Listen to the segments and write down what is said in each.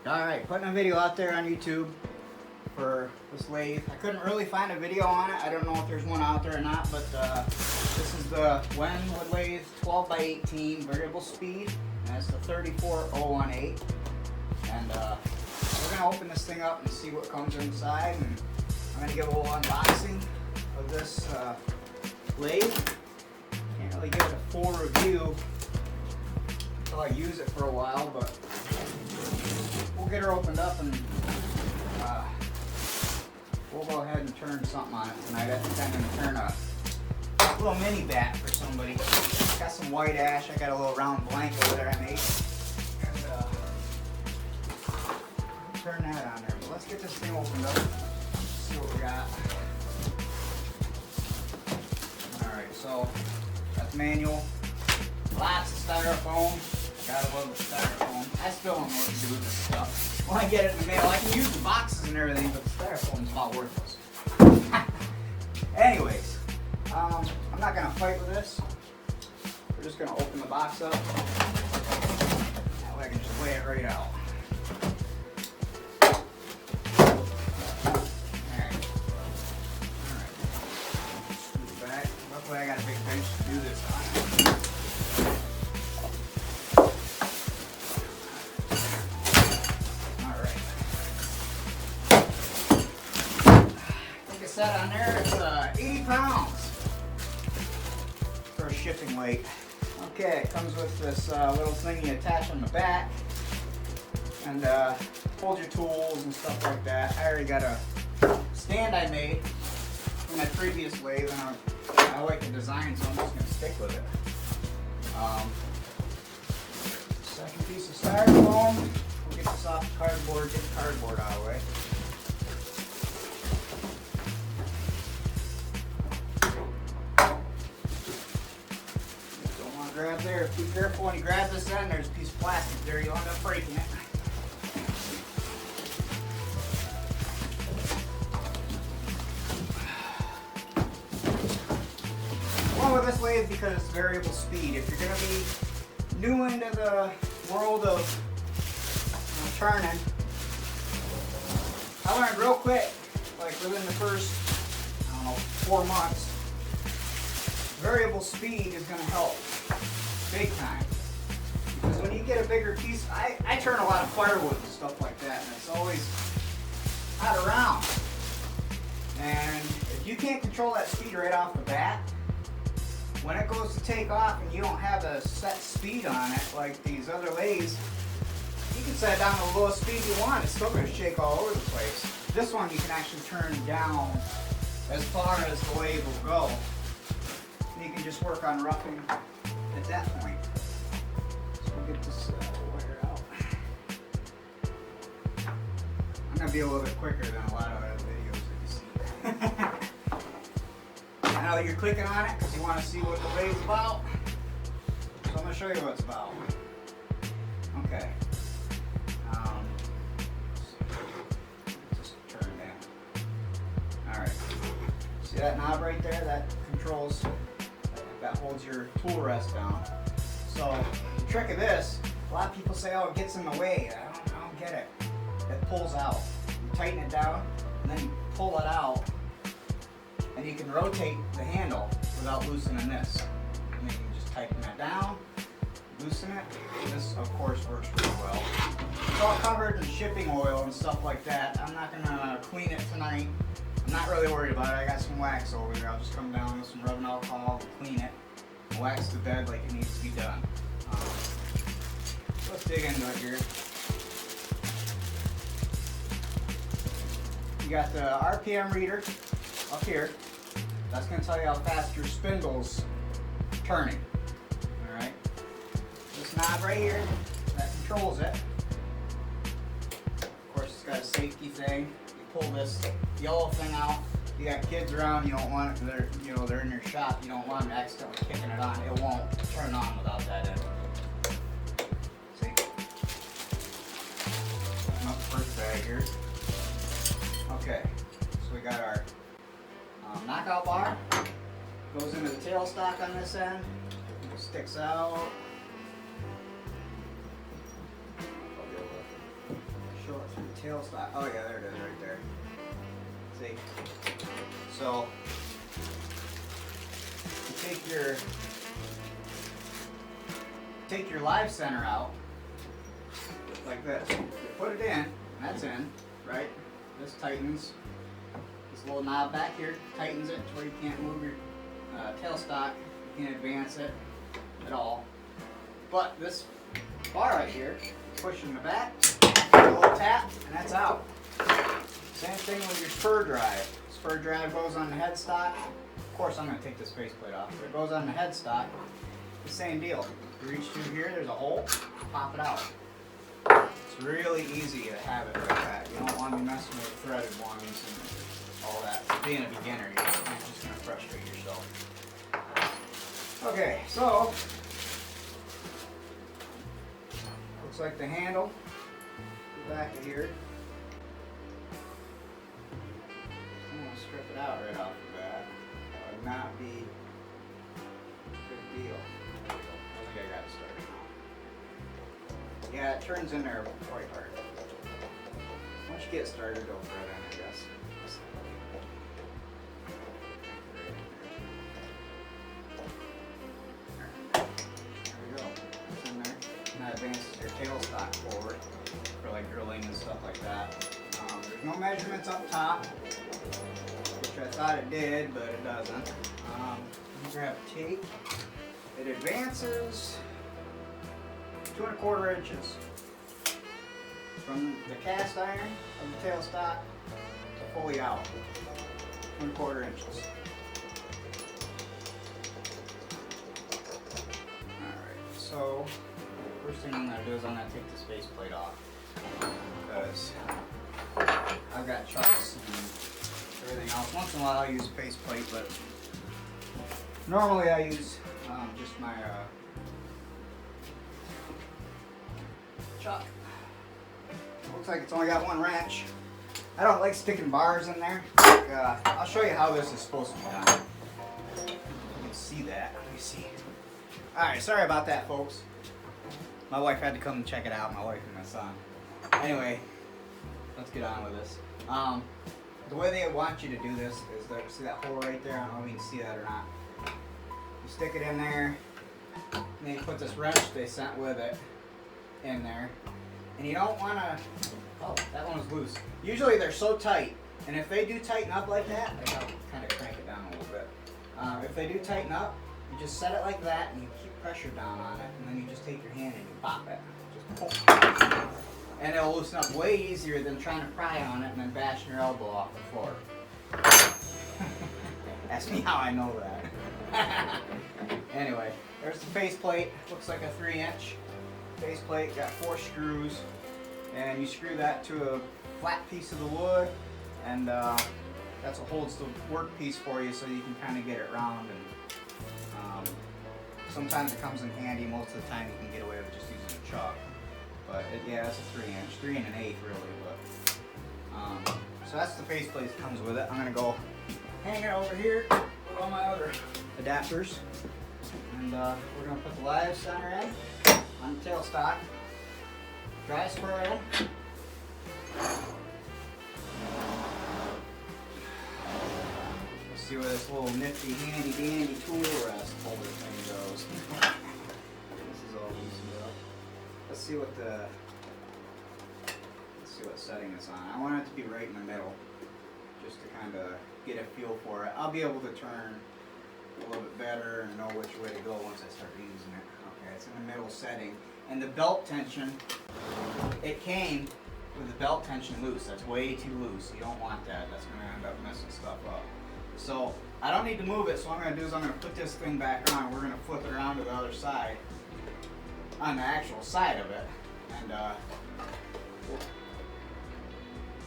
Alright, putting a video out there on YouTube for this lathe. I couldn't really find a video on it. I don't know if there's one out there or not, but this is the WEN wood lathe 12x18 variable speed, and it's the 34018. And we're going to open this thing up and see what comes inside, and I'm going to give a little unboxing of this lathe. Can't really give it a full review until I use it for a while, but we'll get her opened up and we'll go ahead and turn something on it tonight. I think I'm going to turn a little mini bat for somebody. Got some white ash. I got a little round blank over there I made. And turn that on there. But let's get this thing opened up. See what we got. Alright, so got the manual. Lots of styrofoam. Gotta love the styrofoam. I still don't know what to do with this stuff. When I get it in the mail, I can use the boxes and everything, but the styrofoam's about worthless. Anyways, I'm not gonna fight with this. We're just gonna open the box up. That way I can just lay it right out. Alright. Scoot it back. Luckily I got a big bench to do this on. Set on there, it's 80 pounds for a shipping weight. Okay, it comes with this little thing you attach on the back and hold your tools and stuff like that. I already got a stand I made from my previous lathe, and I like the design, so I'm just going to stick with it. Second piece of styrofoam. We'll get this off the cardboard, get the cardboard out of the way. Grab there. Be careful when you grab this end. There's a piece of plastic there. You'll end up breaking it. One with this lathe because it's variable speed. If you're going to be new into the world of turning, I learned real quick, like within the first, 4 months, variable speed is going to help. Big time. Because when you get a bigger piece, I turn a lot of firewood and stuff like that, and it's always out around. And if you can't control that speed right off the bat, when it goes to take off and you don't have a set speed on it, like these other lathes, you can set it down to the lowest speed you want. It's still going to shake all over the place. This one you can actually turn down as far as the lathe will go. And you can just work on roughing at that point. So we'll get this wire out. I'm going to be a little bit quicker than a lot of other videos that you see. I know that you're clicking on it because you want to see what the lathe's about. So I'm going to show you what it's about. Okay. Just turn it down. Alright. See that knob right there? That controls, that holds your tool rest down. So the trick of this, a lot of people say, oh, it gets in the way. I don't get it. It pulls out. You tighten it down, and then you pull it out, and you can rotate the handle without loosening this. And then you can just tighten that down, loosen it. This, of course, works really well. It's all covered in shipping oil and stuff like that. I'm not going to clean it tonight. I'm not really worried about it. I got some wax over there. I'll just come down with some rubbing alcohol and clean it. Wax the bed like it needs to be done. Let's dig into it here. You got the RPM reader up here. That's going to tell you how fast your spindle's turning. Alright. This knob right here, that controls it. Of course, it's got a safety thing. You pull this yellow thing out. You got kids around, you don't want it, they're in your shop, you don't want them accidentally kicking it on. It won't turn on without that in. See? Open up the first bag here. Okay, so we got our knockout bar. Goes into the tailstock on this end. It sticks out. tailstock. Oh yeah, there it is right there. See? So you take your live center out like this. You put it in, and that's in, right? This tightens. This little knob back here tightens it to where you can't move your tailstock. You can't advance it at all. But this bar right here, push in the back, a little tap, and that's out. Same thing with your spur drive. Spur drive goes on the headstock. Of course, I'm going to take this faceplate off, but it goes on the headstock. The same deal. You reach through here, there's a hole, pop it out. It's really easy to have it like that. You don't want to be messing with threaded ones and all that. Being a beginner, you're just going to frustrate yourself. Okay, so looks like the handle, the back of here. I'm going to strip it out right off the bat. That would not be a good deal. I think I got it started now. Yeah, it turns in there quite hard. Once you get started, go thread in, I guess. That advances your tailstock forward for like drilling and stuff like that. There's no measurements up top, which I thought it did, but it doesn't. Let me grab a tape. It advances 2 1/4 inches from the cast iron of the tailstock to fully out. 2 1/4 inches. Alright, so first thing I'm going to do is I'm going to take this faceplate off because I've got chucks and everything else. Once in a while I'll use a faceplate, but normally I use just my chuck. Looks like it's only got one wrench. I don't like sticking bars in there. I'll show you how this is supposed to be done. You can see that. Let me see. Alright, sorry about that, folks. My wife had to come and check it out, my wife and my son. Anyway, let's get on with this. The way they want you to do this is, see that hole right there? I don't know if you can see that or not. You stick it in there, and then you put this wrench they sent with it in there. And you don't want to, oh, that one was loose. Usually they're so tight, and if they do tighten up like that, I'll kind of crank it down a little bit. If they do tighten up, you just set it like that, and you keep pressure down on it, and then you just take your hand and you pop it. Just pop. And it'll loosen up way easier than trying to pry on it and then bashing your elbow off the floor. Ask me how I know that. Anyway, there's the faceplate. Looks like a 3-inch faceplate. Got 4 screws, and you screw that to a flat piece of the wood, and that's what holds the workpiece for you, so you can kind of get it round. And sometimes it comes in handy. Most of the time you can get away with just using a chuck. But yeah, it's a 3-inch, 3 1/8 really. But so that's the faceplate that comes with it. I'm gonna go hang it over here with all my other adapters, and we're gonna put the live center in on the tailstock, dry spur in. Let's see where this little nifty, handy dandy tool rest holder thing goes. This is all loosened up. Let's see what setting it's on. I want it to be right in the middle, just to kind of get a feel for it. I'll be able to turn a little bit better and know which way to go once I start using it. Okay, it's in the middle setting. And the belt tension, it came with the belt tension loose. That's way too loose. You don't want that. That's going to end up messing stuff up. So I don't need to move it, so what I'm going to do is I'm going to put this thing back on. We're going to flip it around to the other side, on the actual side of it, and we'll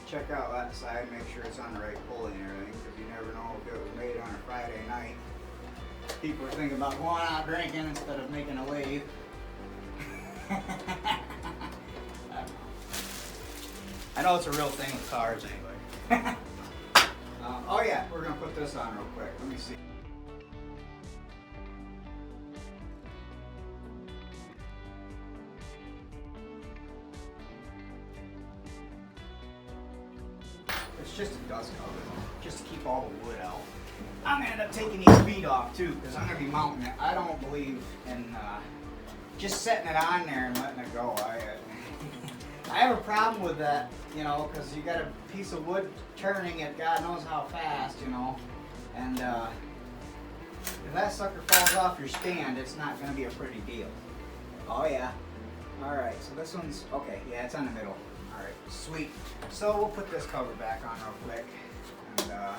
check out that side, make sure it's on the right pulley and everything, because you never know if it was made on a Friday night. People are thinking about going out drinking instead of making a lathe. I know it's a real thing with cars anyway. Oh yeah, we're going to put this on real quick. Let me see. It's just a dust cover, just to keep all the wood out. I'm gonna end up taking these feet off too, because I'm gonna be mounting it. I don't believe in just setting it on there and letting it go. I have a problem with that, you know, because you got a piece of wood turning it God knows how fast, you know, and if that sucker falls off your stand, it's not going to be a pretty deal. Oh yeah. Alright, so this one's, okay, yeah, it's on the middle. Alright, sweet. So we'll put this cover back on real quick, and I'll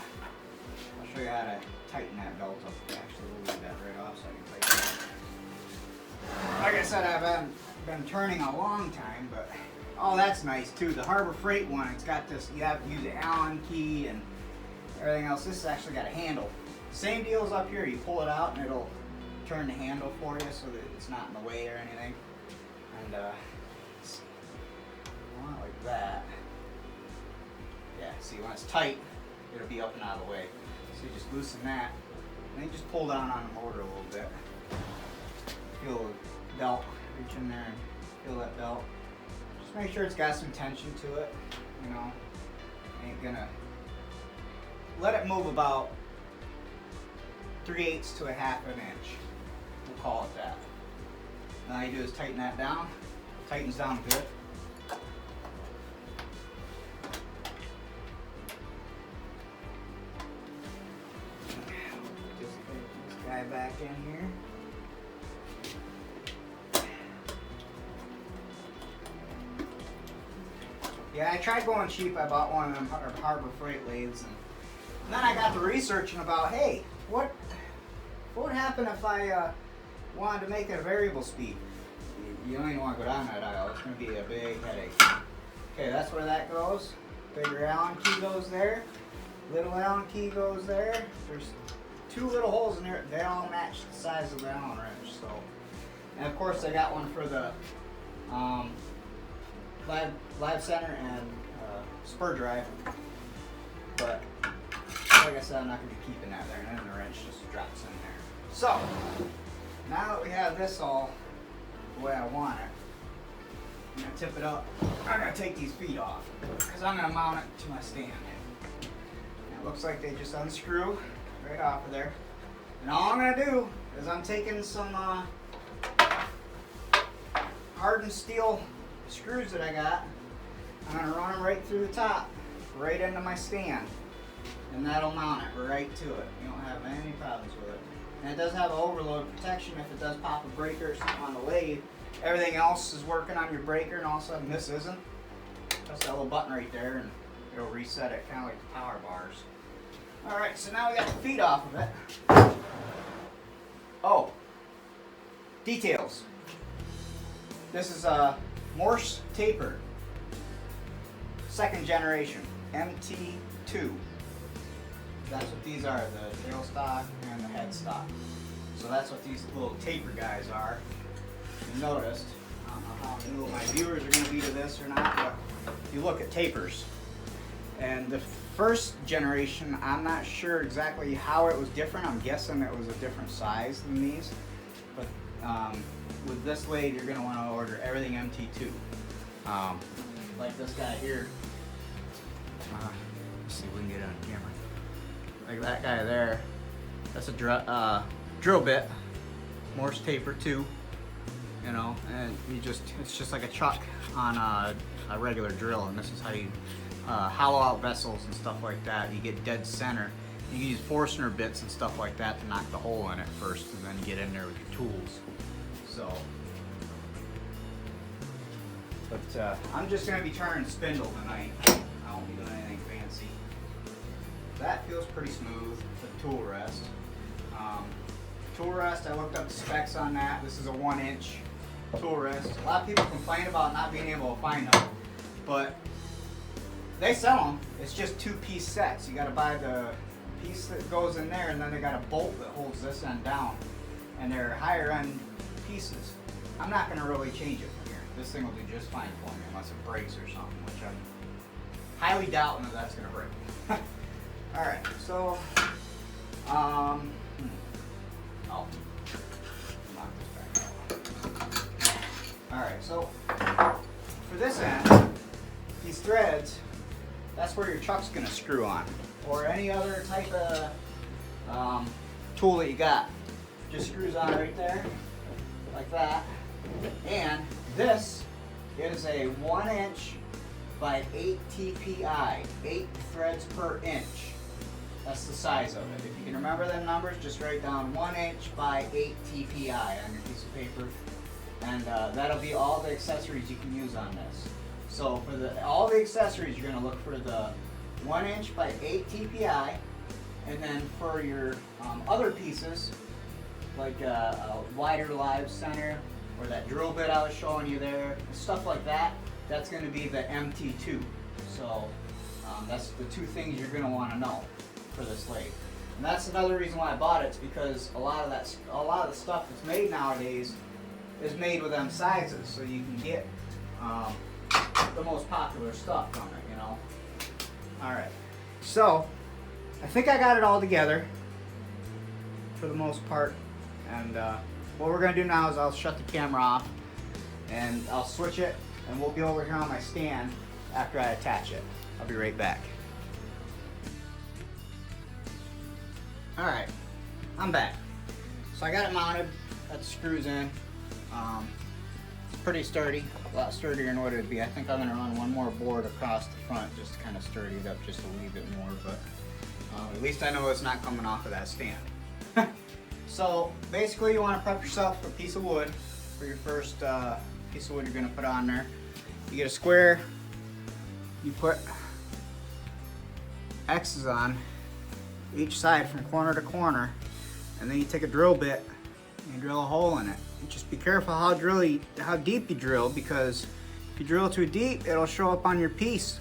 show you how to tighten that belt up. Actually, we'll leave that right off so I can tighten it. Like I said, I haven't been turning a long time, but oh, that's nice too. The Harbor Freight one, it's got this, you have to use the Allen key and everything else. This has actually got a handle. Same deal as up here. You pull it out and it'll turn the handle for you so that it's not in the way or anything. And want it like that. Yeah, see, when it's tight, it'll be up and out of the way. So you just loosen that, and then you just pull down on the motor a little bit. Feel the belt, reach in there and feel that belt. Just make sure it's got some tension to it, you know. Ain't gonna let it move about 3/8 to 1/2 inch. We'll call it that. Now all you do is tighten that down. Tightens down good. Just put this guy back in here. Yeah, I tried going cheap. I bought one of them Harbor Freight lathes, and then I got to researching about, hey, what would happen if I wanted to make it a variable speed? You don't even want to go down that aisle. It's going to be a big headache. Okay, that's where that goes. Bigger Allen key goes there. Little Allen key goes there. There's 2 little holes in there. They all match the size of the Allen wrench. So, and of course, I got one for the live center and spur drive. But like I said, I'm not going to be keeping that there, and then the wrench just drops in there. So, now that we have this all the way I want it, I'm going to tip it up. I'm going to take these feet off, because I'm going to mount it to my stand. And it looks like they just unscrew right off of there. And all I'm going to do is I'm taking some hardened steel screws that I got. I'm going to run them right through the top, right into my stand. And that'll mount it right to it. You don't have any problems with it. And it does have an overload protection if it does pop a breaker or something on the lathe. Everything else is working on your breaker, and all of a sudden this isn't. Press that little button right there and it'll reset it, kind of like the power bars. Alright, so now we got the feet off of it. Oh, details. This is a Morse taper. 2nd generation, MT2. That's what these are, the tailstock and the headstock. So that's what these little taper guys are. You noticed, I don't know how new my viewers are going to be to this or not, but if you look at tapers. And the 1st generation, I'm not sure exactly how it was different. I'm guessing it was a different size than these. But with this lathe, you're going to want to order everything MT2. Like this guy here. Let's see if we can get it on camera. Like that guy there, that's a drill bit, Morse taper 2, you know, and it's just like a chuck on a regular drill, and this is how you hollow out vessels and stuff like that. You get dead center. You can use Forstner bits and stuff like that to knock the hole in it first, and then get in there with your tools. So, but I'm just going to be turning spindle tonight. I won't be doing anything fancy. That feels pretty smooth, the tool rest. Tool rest, I looked up the specs on that. This is a 1-inch tool rest. A lot of people complain about not being able to find them, but they sell them. It's just 2-piece sets. You got to buy the piece that goes in there, and then they got a bolt that holds this end down, and they're higher end pieces. I'm not going to really change it from here. This thing will do just fine for me unless it breaks or something, which I'm highly doubting that that's going to break. Alright, so, I'll knock this back out. Alright, so, for this end, these threads that's where your chuck's gonna screw on, or any other type of tool that you got. Just screws on right there, like that. And this is a 1 inch by 8 TPI, 8 threads per inch. That's the size of it. If you can remember them numbers, just write down 1 inch by 8 TPI on your piece of paper. And that'll be all the accessories you can use on this. So for all the accessories, you're gonna look for the 1 inch by 8 TPI. And then for your other pieces, like a wider live center, or that drill bit I was showing you there, stuff like that, that's gonna be the MT2. So that's the two things you're gonna wanna know for this lathe. And that's another reason why I bought it, is because a lot of the stuff that's made nowadays is made with them sizes, so you can get the most popular stuff from it, you know. Alright, so I think I got it all together for the most part, and what we're going to do now is I'll shut the camera off and I'll switch it, and we'll be over here on my stand after I attach it. I'll be right back. Alright, I'm back. So I got it mounted, got the screws in. It's pretty sturdy, a lot sturdier than what it would be. I think I'm going to run one more board across the front just to kind of sturdy it up just a wee bit more, but at least I know it's not coming off of that stand. So basically you want to prep yourself for a piece of wood for your first piece of wood you're going to put on there. You get a square, you put X's on each side from corner to corner, and then you take a drill bit and you drill a hole in it. And just be careful how deep you drill, because if you drill too deep, it'll show up on your piece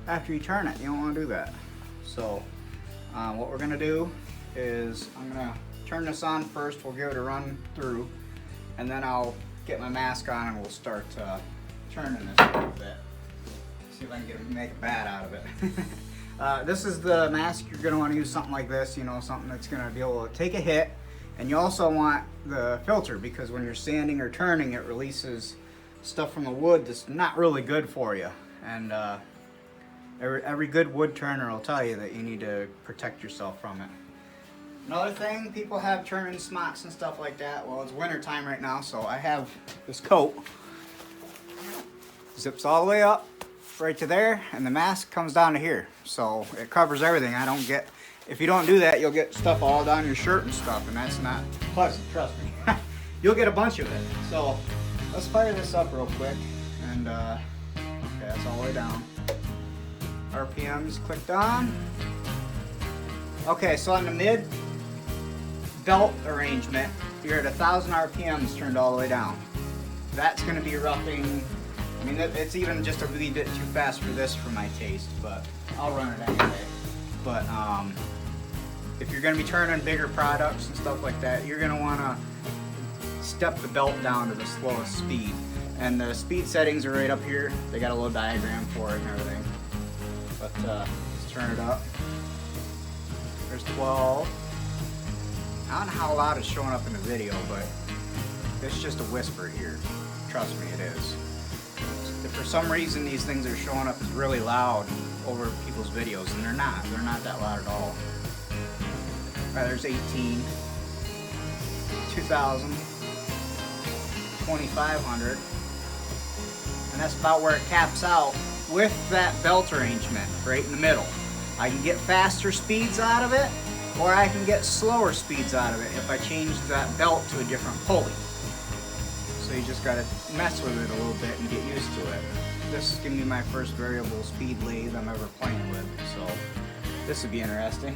after you turn it. You don't want to do that. So what we're going to do is I'm going to turn this on first. We'll give it a run through, and then I'll get my mask on and we'll start turning this a little bit. See if I can make a bat out of it. This is the mask. You're going to want to use something like this, you know, something that's going to be able to take a hit. And you also want the filter, because when you're sanding or turning, it releases stuff from the wood that's not really good for you. And every good wood turner will tell you that you need to protect yourself from it. Another thing, people have turning smocks and stuff like that. Well, it's winter time right now, so I have this coat. Zips all the way up right to there, and the mask comes down to here. So it covers everything. If you don't do that, you'll get stuff all down your shirt and stuff, and that's not pleasant, trust me. You'll get a bunch of it. So let's fire this up real quick, and okay, that's all the way down. RPMs clicked on. Okay, so on the mid belt arrangement, you're at 1,000 RPMs turned all the way down. That's going to be roughing. I mean, it's even just a wee bit too fast for this for my taste, but I'll run it anyway. But if you're going to be turning bigger products and stuff like that, you're going to want to step the belt down to the slowest speed. And the speed settings are right up here. They got a little diagram for it and everything. But let's turn it up. There's 12. I don't know how loud it's showing up in the video, but it's just a whisper here. Trust me, it is. If for some reason these things are showing up as really loud over people's videos, and they're not that loud at all. Alright, there's 18, 2,000, 2,500, and that's about where it caps out with that belt arrangement right in the middle. I can get faster speeds out of it, or I can get slower speeds out of it if I change that belt to a different pulley. So you just gotta mess with it a little bit and get used to it. This is gonna be my first variable speed lathe I'm ever playing with, so this would be interesting.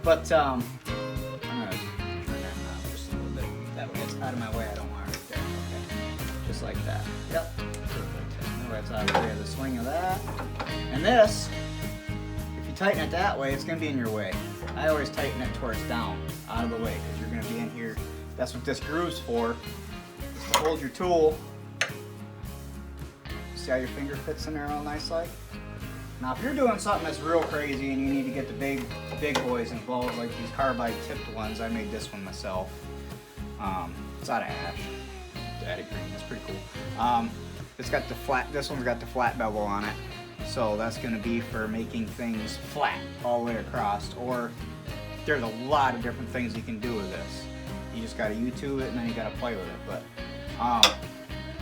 But I'm gonna turn that knob just a little bit. That way it's out of my way. I don't want it right there. Okay. Just like that. Yep. Perfect. That way it's out of the way of the swing of that. And this, if you tighten it that way, it's gonna be in your way. I always tighten it towards down, out of the way, because you're gonna be in here. That's what this groove's for. Just to hold your tool. See how your finger fits in there all nice like? Now if you're doing something that's real crazy and you need to get the big boys involved, like these carbide tipped ones, I made this one myself. It's out of ash. Daddy green, that's pretty cool. It's got the flat, this one's got the flat bevel on it. So that's going to be for making things flat all the way across, or there's a lot of different things you can do with this. You just got to YouTube it and then you got to play with it. But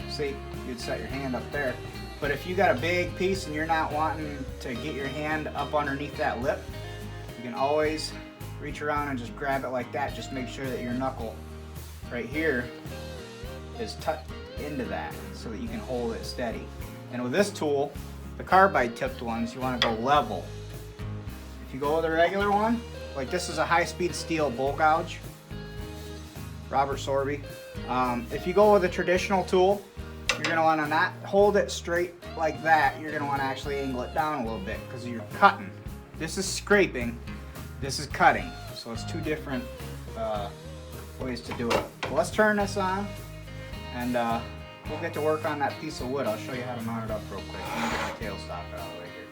see, you'd set your hand up there. But if you got a big piece and you're not wanting to get your hand up underneath that lip, you can always reach around and just grab it like that. Just make sure that your knuckle right here is tucked into that so that you can hold it steady. And with this tool, the carbide tipped ones, you want to go level. If you go with a regular one, like this is a high-speed steel bowl gouge, Robert Sorby. If you go with a traditional tool, you're going to want to not hold it straight like that. You're going to want to actually angle it down a little bit because you're cutting. This is scraping, this is cutting. So it's two different ways to do it. Well, let's turn this on and we'll get to work on that piece of wood. I'll show you how to mount it up real quick. Let me get my tailstock out of the way here.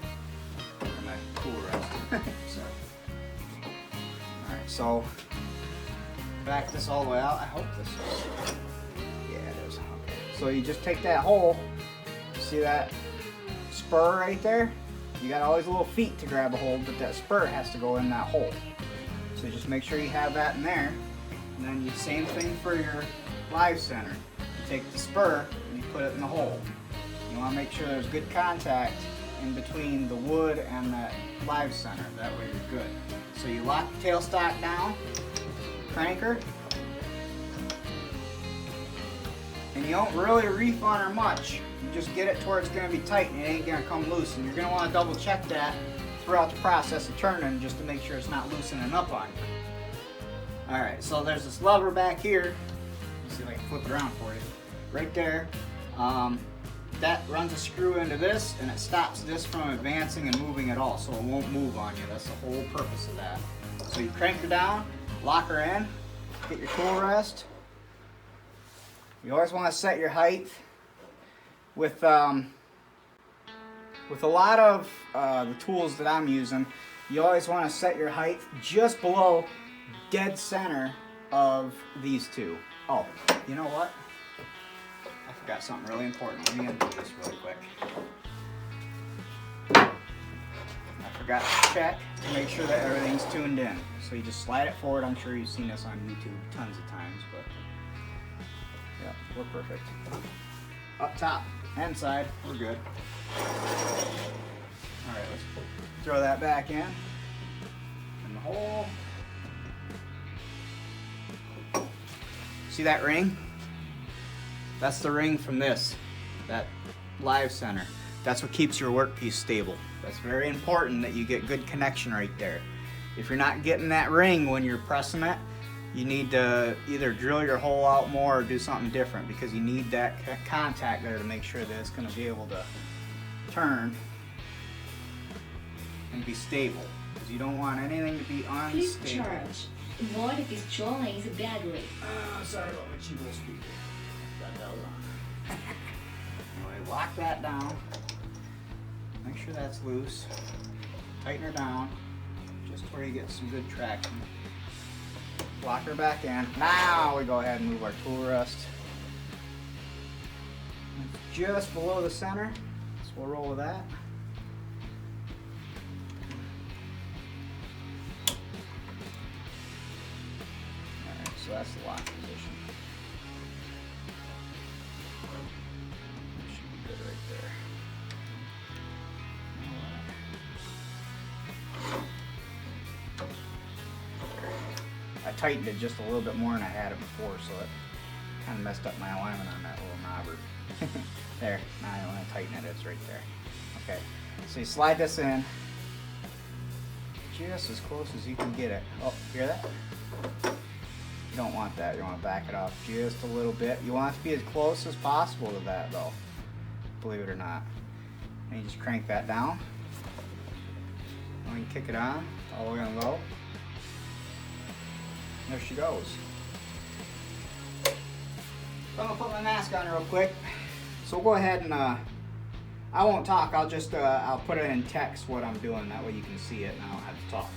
And my tool rest. Alright, so back this all the way out. I hope this is. Yeah, it is. Okay. So you just take that hole. See that spur right there? You got all these little feet to grab a hold, but that spur has to go in that hole. So just make sure you have that in there. And then you same thing for your live center. You take the spur and you put it in the hole. You want to make sure there's good contact in between the wood and that live center. That way you're good. So you lock the tailstock down, crank her, and you don't really reef on her much. You just get it to where it's going to be tight and it ain't going to come loose. And you're going to want to double check that throughout the process of turning just to make sure it's not loosening up on you. Alright, so there's this lever back here. Let's see if I can flip it around for you. Right there. That runs a screw into this and it stops this from advancing and moving at all, so it won't move on you. That's the whole purpose of that. So you crank her down, lock her in, get your tool rest. You always want to set your height. With a lot of the tools that I'm using, you always want to set your height just below dead center of these two. Oh, you know what? I forgot something really important. Let me undo this really quick. I forgot to check to make sure that everything's tuned in. So you just slide it forward. I'm sure you've seen this on YouTube tons of times, but yeah, we're perfect. Up top and side, we're good. Alright, let's throw that back in the hole. See that ring? That's the ring from this, that live center. That's what keeps your workpiece stable. That's very important that you get good connection right there. If you're not getting that ring when you're pressing it, you need to either drill your hole out more or do something different, because you need that contact there to make sure that it's going to be able to turn and be stable, because you don't want anything to be unstable. Please charge. Volume is drawing badly. Sorry about my cheap little speaker. Got that on. Anyway, lock that down. Make sure that's loose. Tighten her down, just where you get some good traction. Lock her back in. Now we go ahead and move our tool rest. Just below the center, so we'll roll with that. Alright, so that's the lock position. That should be good right there. I tightened it just a little bit more than I had it before, so it kind of messed up my alignment on that little knobber. There, now I want to tighten it, it's right there. Okay, so you slide this in just as close as you can get it. Oh, hear that? You don't want that, you want to back it off just a little bit. You want it to be as close as possible to that though, believe it or not. And you just crank that down. And you kick it on, all the way on low. There she goes. So I'm gonna put my mask on real quick. So we'll go ahead and I won't talk. I'll just I'll put it in text what I'm doing. That way you can see it and I don't have to talk.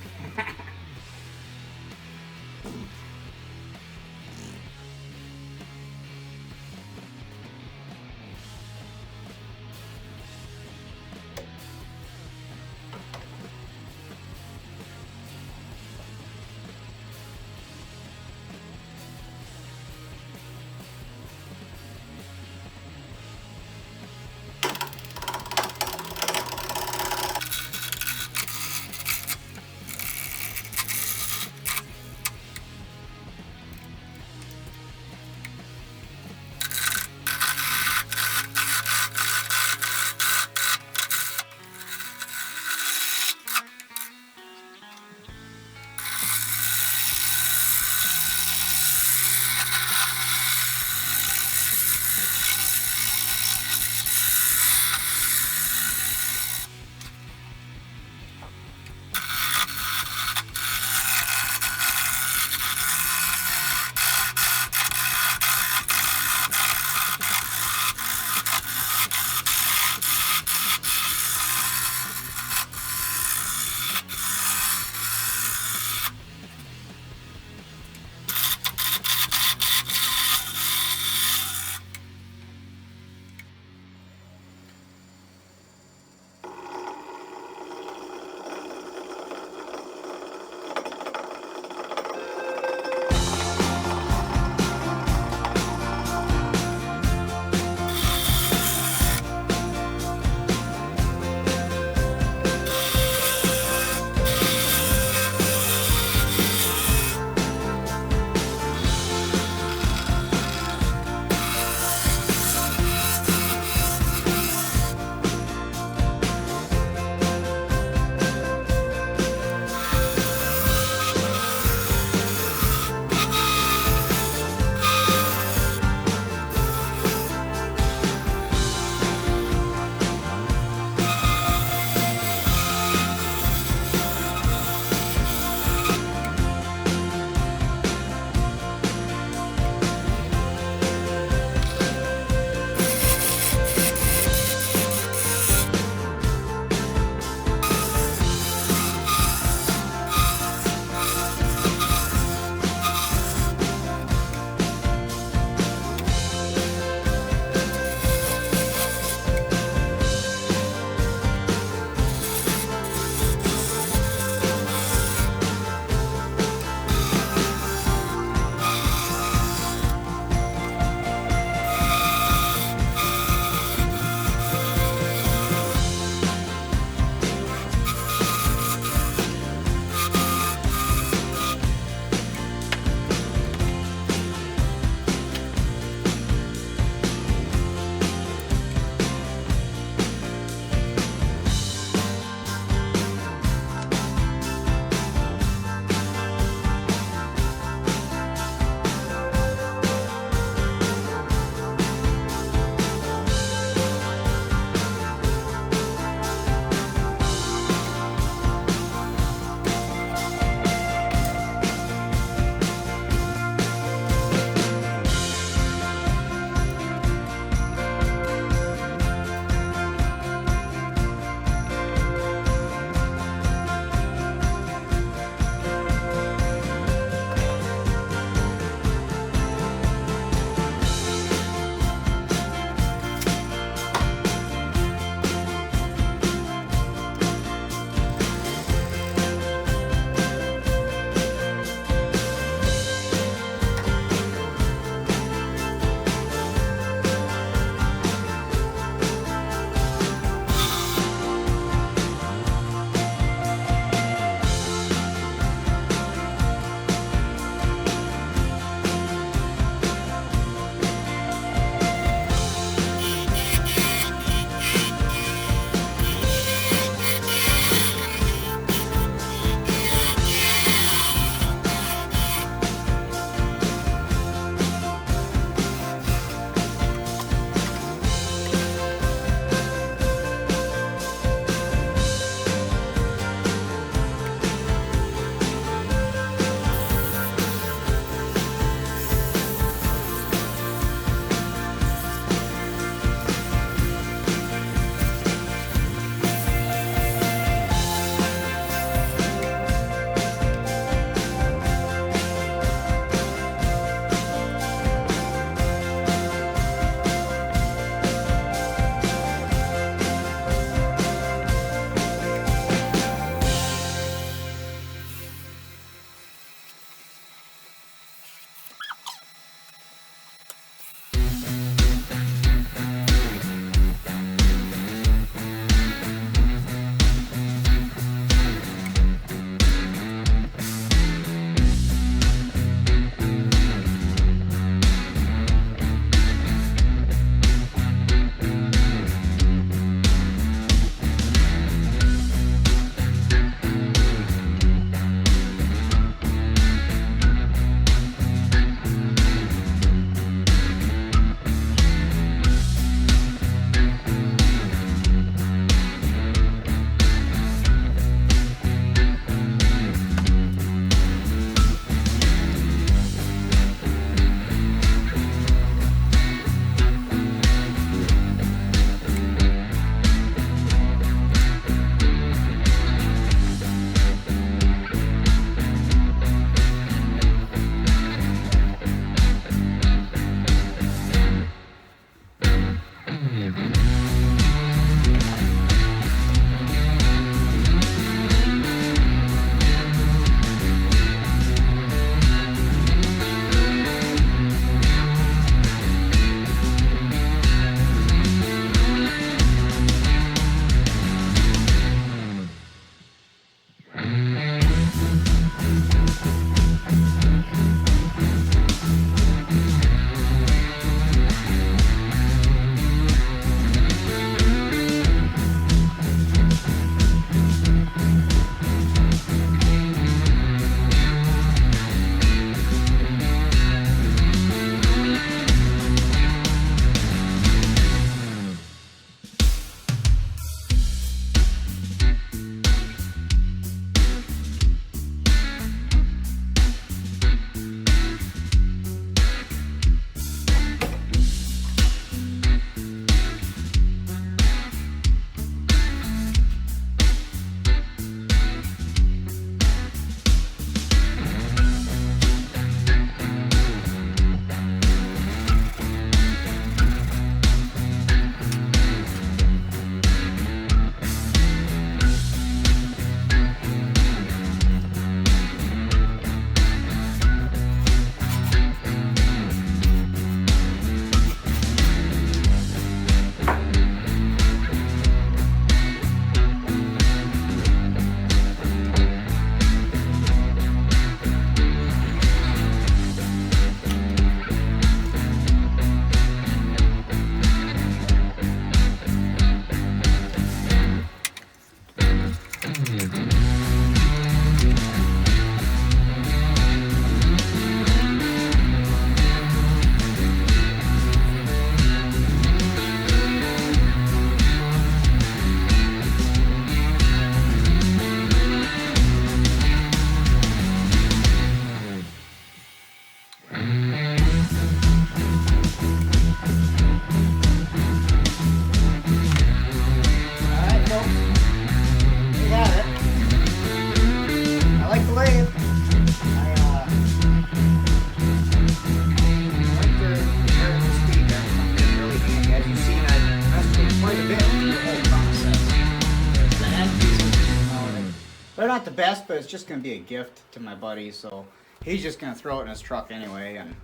not the best, but it's just gonna be a gift to my buddy. So he's just gonna throw it in his truck anyway, and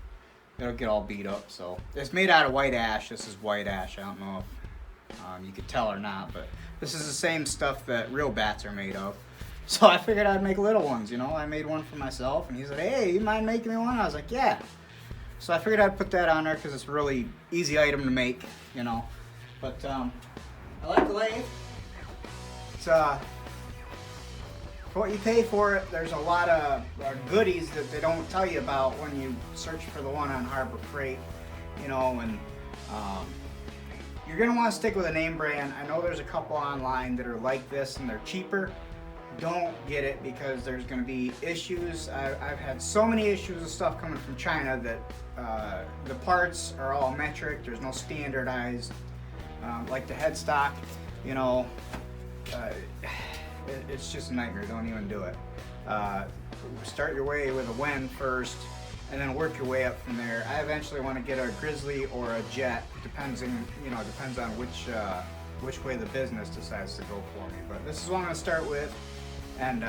it'll get all beat up. So it's made out of white ash. This is white ash. I don't know if you could tell or not, but this is the same stuff that real bats are made of. So I figured I'd make little ones, you know. I made one for myself, and he said, "Hey, you mind making me one?" I was like, "Yeah." So I figured I'd put that on there because it's a really easy item to make, you know. But I like the lathe. It's for what you pay for it. There's a lot of goodies that they don't tell you about when you search for the one on Harbor Freight, you know. And you're gonna want to stick with a name brand. I know there's a couple online that are like this and they're cheaper. Don't get it because there's going to be issues. I've had so many issues with stuff coming from China that the parts are all metric. There's no standardized, like the headstock, you know. It's just a nightmare. Don't even do it. Start your way with a WEN first, and then work your way up from there. I eventually want to get a Grizzly or a Jet, depends on which way the business decides to go for me. But this is what I'm going to start with. And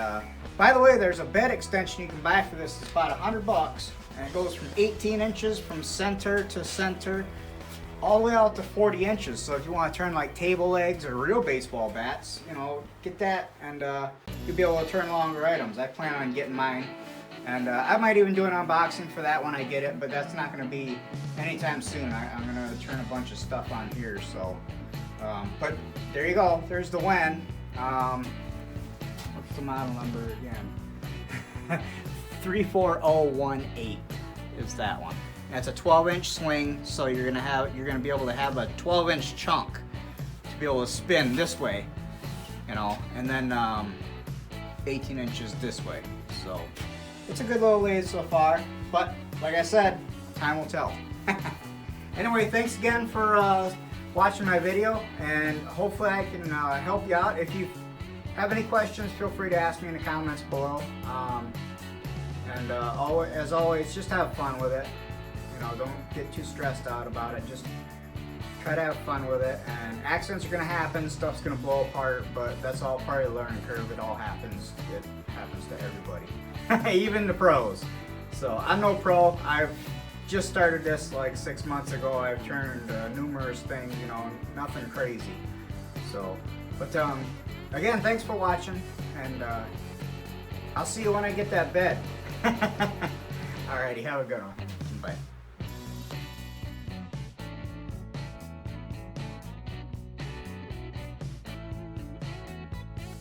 by the way, there's a bed extension you can buy for this. It's about $100, and it goes from 18 inches from center to center all the way out to 40 inches. So if you want to turn like table legs or real baseball bats, you know, get that, and you'll be able to turn longer items. I plan on getting mine, and I might even do an unboxing for that when I get it, but that's not going to be anytime soon. I'm going to turn a bunch of stuff on here. So, but there you go. There's the WEN. What's the model number again? 34018 is that one. That's a 12-inch swing, so you're gonna be able to have a 12-inch chunk to be able to spin this way, you know, and then 18 inches this way. So it's a good little lathe so far, but like I said, time will tell. Anyway, thanks again for watching my video, and hopefully I can help you out. If you have any questions, feel free to ask me in the comments below. As always, just have fun with it. You know, don't get too stressed out about it. Just try to have fun with it. And accidents are going to happen. Stuff's going to blow apart, but that's all part of the learning curve. It all happens. It happens to everybody, even the pros. So I'm no pro. I've just started this like 6 months ago. I've turned numerous things, you know, nothing crazy. So, but again, thanks for watching, and I'll see you when I get that bed. Alrighty, have a good one. Bye.